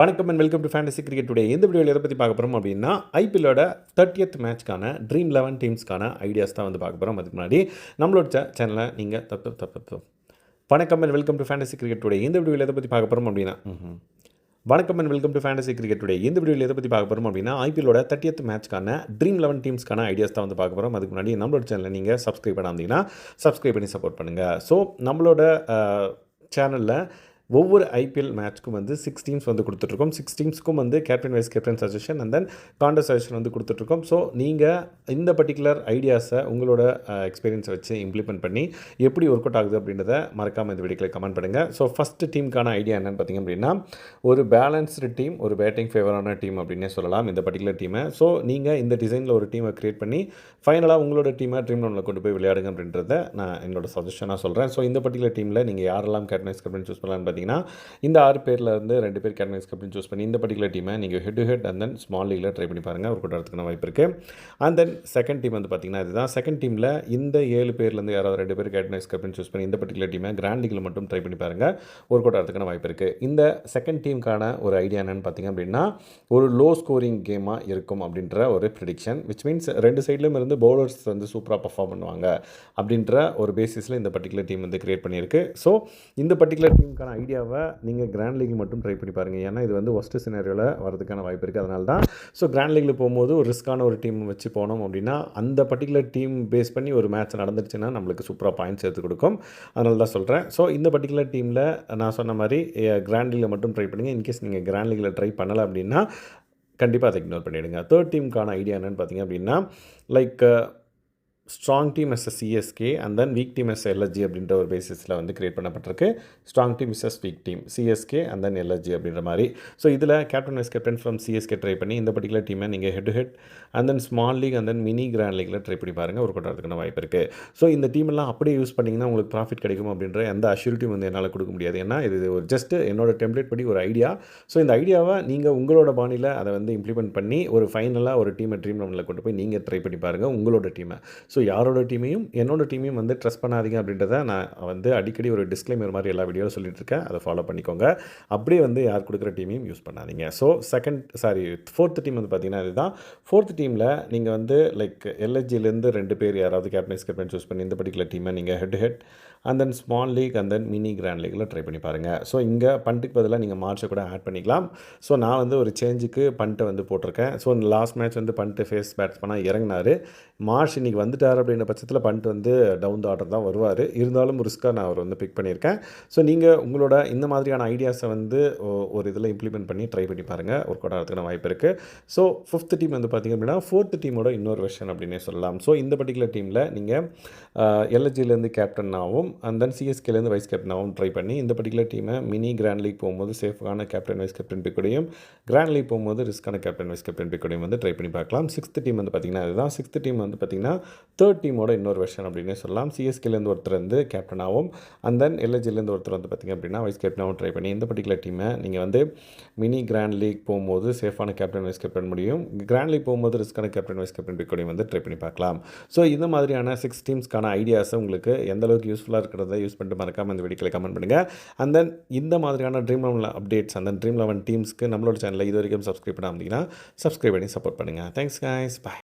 வணக்கம் and welcome to fantasy cricket today. இந்த வீடியோவில் எதை பற்றி பார்க்க போகிறோம் அப்படின்னா, ஐபிஎல்லோட 30th மேட்ச்க்கான ட்ரீம் 11 டீம்ஸ்க்கான ஐடியாஸ் தான் வந்து பார்க்க போகிறோம். அதுக்கு முன்னாடி நம்மளோட சேனலை நீங்கள் வணக்கம் and welcome to fantasy cricket today. இந்த வீடியோவில் எதை பற்றி பார்க்க போகிறோம் அப்படின்னா வணக்கம் and welcome to fantasy cricket today. இந்த வீடியோவில் எதை பற்றி பார்க்க போகிறோம் அப்படின்னா, ஐபிஎல்லோட 30th மேட்ச்க்கான ட்ரீம் 11 டீம்ஸ்க்கான ஐடியாஸ் தான் வந்து பார்க்க போகிறோம். அதுக்கு முன்னாடி நம்மளோட சேனலை நீங்கள் சப்ஸ்கிரைப் பண்ணாமல் சப்ஸ்கிரைப் பண்ணி சப்போர்ட் பண்ணுங்கள். ஸோ நம்மளோட சேனலில் ஒவ்வொரு ஐபிஎல் மேட்ச்க்கும் வந்து 6 டீம்ஸ் வந்து கொடுத்துட்ருக்கோம். 6 டீம்ஸ்க்கும் வந்து captain vice captain suggestion and then counter suggestion வந்து கொடுத்துட்ருக்கோம். ஸோ நீங்கள் இந்த பர்டிகுலர் ஐடியாஸை உங்களோட எக்ஸ்பீரியன்ஸை வச்சு இம்ப்ளிமெண்ட் பண்ணி எப்படி ஒர்க் அவுட் ஆகுது அப்படின்றத மறக்காமல் இந்த வீடியோவில் கமெண்ட் பண்ணுங்கள். ஸோ ஃபஸ்ட்டு டீமுக்கான ஐடியா என்னென்னு பார்த்திங்க அப்படின்னா, ஒரு பேலன்ஸ்டு டீம், ஒரு பேட்டிங் ஃபேவரான டீம் அப்படின்னே சொல்லலாம் இந்த பர்டிகுலர் டீமை. ஸோ நீங்கள் இந்த டிசைனில் ஒரு டீமை க்ரியேட் பண்ணி ஃபைனலாக உங்களோட டீமை ட்ரீம் 11 கொண்டு போய் விளையாடுங்க அப்படின்றத நான் என்னோட சஜஷனாக சொல்கிறேன். ஸோ இந்த பர்டிகுலர் டீமில் நீங்கள் யாரெல்லாம் கேப்டன் வைஸ் கேப்டன் சூஸ் பண்ணலான்னு இந்த 6 பேரில் இருந்து 2 பேர் கேப்டன் வைஸ் கேப்டன் சூஸ் பண்ணி இந்த பர்டிகுலர் டீமை நீங்கள் head to head and then small லீகில் ட்ரை பண்ணி பாருங்கள். ஒரு கூட்டத்துக்கான வாய்ப்பு இருக்குது. அண்ட் தென் செகண்ட் டீம் வந்து பார்த்திங்கன்னா, இதுதான் செகண்ட் டீமில் இந்த 7 பேர்லேருந்து யாராவது 2 பேர் கேப்டன் வைஸ் கேப்டன் சூஸ் பண்ணி இந்த பர்டிகுலர் டீமை கிராண்ட் லீகில் மட்டும் ட்ரை பண்ணி பாருங்கள். ஒரு கூட்டத்துக்கான வாய்ப்பு இருக்குது. இந்த செகண்ட் டீமுக்கான ஒரு ஐடியா என்னென்னு பார்த்திங்க அப்படின்னா, ஒரு லோ ஸ்கோரிங் கேமாக இருக்கும் அப்படின்ற ஒரு ப்ரிடிக்ஷன், விச் மீன்ஸ் 2 சைட்லேயும் இருந்து பவுலர்ஸ் வந்து சூப்பராக பர்ஃபார்ம் பண்ணுவாங்க அப்படின்ற ஒரு பேசிஸில் இந்த பர்டிகுலர் டீம் வந்து கிரியேட் பண்ணியிருக்கு. ஸோ இந்த பர்டிகுலர் டீமுக்கான ஐடியாவை நீங்கள் கிராண்ட் லீக் மட்டும் ட்ரை பண்ணி பாருங்கள். ஏன்னா இது வந்து ஒஸ்ட் சினாரியோவில் வரதுக்கான வாய்ப்பு இருக்குது. அதனால தான் ஸோ கிராண்ட் லீக்கில் போகும்போது ஒரு ரிஸ்க்கான ஒரு டீம் வச்சு போனோம் அப்படின்னா, அந்த பர்டிகுலர் டீம் பேஸ் பண்ணி ஒரு மேட்ச் நடந்துருச்சுன்னா நம்மளுக்கு சூப்பராக பாயிண்ட்ஸ் எடுத்து கொடுக்கும். அதனால தான் சொல்கிறேன். ஸோ இந்த பர்டிகுலர் டீமில் நான் சொன்ன மாதிரி கிராண்ட் லீக்கில் மட்டும் ட்ரை பண்ணுங்கள். இன்கேஸ் நீங்கள் கிராண்ட் லீக்கில் ட்ரை பண்ணலை அப்படின்னா கண்டிப்பாக அதை இக்னோர் பண்ணிவிடுங்க. தேர்ட் டீமுக்கான ஐடியா என்னென்னு பார்த்தீங்க அப்படின்னா, like strong team as CSK and then weak team as LSG அப்படின்ற ஒரு பேசிஸில் வந்து கிரியேட் பண்ணப்பட்டிருக்கு. Strong team as weak team CSK and then LSG அப்படின்ற மாதிரி. ஸோ இதில் captain vice captain from CSK try பண்ணி இந்த பர்டிகுலர் டீமை நீங்கள் head to head and then small league and then mini grand லீக்கில் ட்ரை பண்ணி பாருங்கள். ஒரு கொண்டாடுறதுக்கான வாய்ப்பு இருக்குது. ஸோ இந்த டீமெல்லாம் அப்படியே யூஸ் பண்ணிங்கன்னா உங்களுக்கு ப்ராஃபிட் கிடைக்கும் அப்படின்ற எந்த அஷ்யூரிட்டியும் வந்து என்னால் கொடுக்க முடியாது. ஏன்னா இது ஒரு ஜஸ்ட் என்னோட டெம்ப்ளேட் படி ஒரு ஐடியா. ஸோ இந்த ஐடியாவை நீங்கள் உங்களோட பாணியில் அதை வந்து இம்ப்ளிமெண்ட் பண்ணி ஒரு ஃபைனலாக ஒரு டீமை ட்ரீம் 11 கொண்டு போய் நீங்கள் ட்ரை பண்ணி பாருங்கள் உங்களோட டீமை. ஸோ யாரோட டீமையும் என்னோட டீமையும் வந்து ட்ரஸ்ட் பண்ணாதீங்க அப்படின்றத நான் வந்து அடிக்கடி ஒரு டிஸ்க்ளைமர் மாதிரி எல்லா வீடியோவில் சொல்லிட்டு இருக்கேன். அதை ஃபாலோ பண்ணிக்கோங்க. அப்படியே வந்து யார் கொடுக்குற டீமையும் யூஸ் பண்ணாதீங்க. ஸோ ஃபோர்த் டீம் வந்து பார்த்தீங்கன்னா, இதுதான் ஃபோர்த் டீமில் நீங்கள் வந்து லைக் எல்எஸ்ஜிலேருந்து 2 பேர் யாராவது கேப்டன் வைஸ் கேப்டன் சூஸ் பண்ணி இந்த பர்டிகுலர் டீமை நீங்கள் head to head and then small league and then mini grand லீக்கில் ட்ரை பண்ணி பாருங்கள். ஸோ இங்கே பண்ட்டுக்கு பதிலாக நீங்கள் மார்ச்சை கூட ஆட் பண்ணிக்கலாம். ஸோ நான் வந்து ஒரு சேஞ்சுக்கு பண்ட்டை வந்து போட்டிருக்கேன். ஸோ லாஸ்ட் மேட்ச் வந்து பண்ட்டு ஃபேஸ் பேட்ஸ்மேனாக இறங்கினார். மார்ச் இன்றைக்கி வந்துட்டார் அப்படின்ற பட்சத்தில் பண்ட் வந்து டவுன் த ஆர்டர் தான் வருவார். இருந்தாலும் ரிஸ்க்காக நான் அவர் வந்து பிக் பண்ணியிருக்கேன். ஸோ நீங்கள் உங்களோட இந்த மாதிரியான ஐடியாஸை வந்து ஒரு இதில் இம்ப்ளிமெண்ட் பண்ணி ட்ரை பண்ணி பாருங்கள். ஒர்க் அவுட் ஆகிறதுக்கான வாய்ப்பு இருக்குது. ஸோ ஃபிஃப்த் டீம் வந்து பார்த்திங்க அப்படின்னா, ஃபோர்த் டீமோட இன்னொரு வெர்ஷன் அப்படின்னே சொல்லலாம். ஸோ இந்த பர்டிகுலர் டீமில் நீங்கள் எல்எஸ்ஜிலேருந்து கேப்டனாகவும் அண்ட் தென் சிஎஸ்கேலேருந்து வைஸ் கேப்டனாகவும் ட்ரை பண்ணி இந்த பர்டிகுலர் டீமை மினி கிராண்ட் லீக் போகும்போது சேஃபான கேப்டன் வைஸ் கேப்டன் பிக்கோடையும், கிராண்ட் லீக் போகும்போது ரிஸ்க்கான கேப்டன் வைஸ் கேப்டன் பிக்கோடையும் வந்து ட்ரை பண்ணி பார்க்கலாம். சிக்ஸ்த் டீம் வந்து பார்த்திங்கன்னா, இதுதான் சிக்ஸ்த் டீம் வந்து பார்த்திங்கன்னா தேர்ட் டீமோட இன்னொரு வெர்ஷன் அப்படின்னே சொல்லலாம். சிஎஸ்கேலேருந்து ஒருத்தர் வந்து கேப்டனாகவும் அண்ட் தென் எல்எஸ்ஜிலேருந்து ஒருத்தர் வந்து பார்த்திங்க அப்படின்னா வைஸ் கேப்டனாகவும் ட்ரை பண்ணி இந்த பர்டிகுலர் டீமை நீங்கள் வந்து மினி கிராண்ட் லீக் போகும்போது சேஃபான கேப்டன் வைஸ் கேப்டன் முடியும், கிராண்ட் லீக் போகும்போது ரிஸ்க்கான கேப்டன் வைஸ் கேப்டன் பிக்கோடையும் வந்து ட்ரை பண்ணி பார்க்கலாம். ஸோ இந்த மாதிரியான 6 டீம்ஸ்க்கான ஐடியாஸை உங்களுக்கு எந்த அளவுக்கு யூஸ்ஃபுல்லாக இருக்கிறத யூஸ் பண்ணிட்டு மறக்காமல் இந்த வீடியோவில் கமெண்ட் பண்ணுங்கள். அண்ட் தென் இந்த மாதிரியான dream 11 updates and then dream 11 டீம்ஸ்க்கு நம்மளோட சேனலில் இது வரைக்கும் சப்ஸ்கிரைப் பண்ணாமல் சப்ஸ்கிரைப் பண்ணி சப்போர்ட் பண்ணுங்கள். Thanks guys, by.